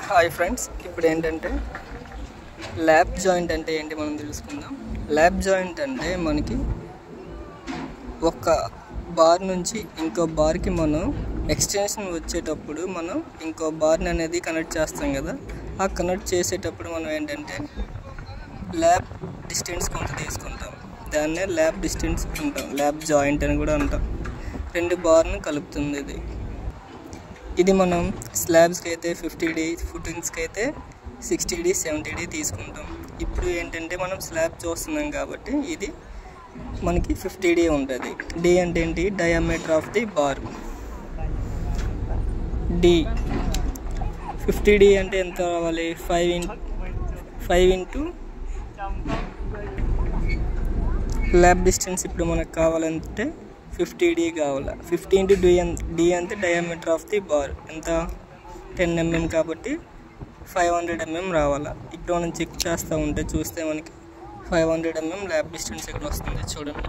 Hi friends, ఇప్పుడు ఏంటంటే lap joint అంటే ఏంటి మనం తెలుసుకుందాం. ల్యాప్ జాయింట్ అంటే మనకి ఒక బార్ నుంచి ఇంకో బార్కి మనం ఎక్స్టెన్షన్ వచ్చేటప్పుడు మనం ఇంకో బార్ని అనేది కనెక్ట్ చేస్తాం కదా. ఆ కనెక్ట్ చేసేటప్పుడు మనం ఏంటంటే ల్యాప్ డిస్టెన్స్ కొంత తీసుకుంటాం. దాన్నే ల్యాప్ డిస్టెన్స్ అంటాం, ల్యాప్ జాయింట్ అని కూడా అంటాం. రెండు బార్ను కలుపుతుంది ఇది మనం స్లాబ్స్కి అయితే 50D, ఫుటింగ్స్కి అయితే 60D, 70D తీసుకుంటాం. ఇప్పుడు ఏంటంటే మనం స్లాబ్ చూస్తున్నాం కాబట్టి ఇది మనకి 50D ఉంటుంది. డి అంటే ఏంటి? Diameter of the bar. D 50D అంటే ఎంత కావాలి? 5 ఇంటూ ల్యాబ్ డిస్టెన్స్ ఇప్పుడు మనకు కావాలంటే 50D కావాలి. 50 ఇంటూ డి అంటే డయామీటర్ ఆఫ్ ది బార్ ఎంత? 10 mm కాబట్టి 500 mm రావాలా. ఇప్పుడు మనం చెక్ చేస్తూ ఉంటే చూస్తే మనకి 500 mm ల్యాబ్ డిస్టెన్స్ ఇక్కడ వస్తుంది చూడండి.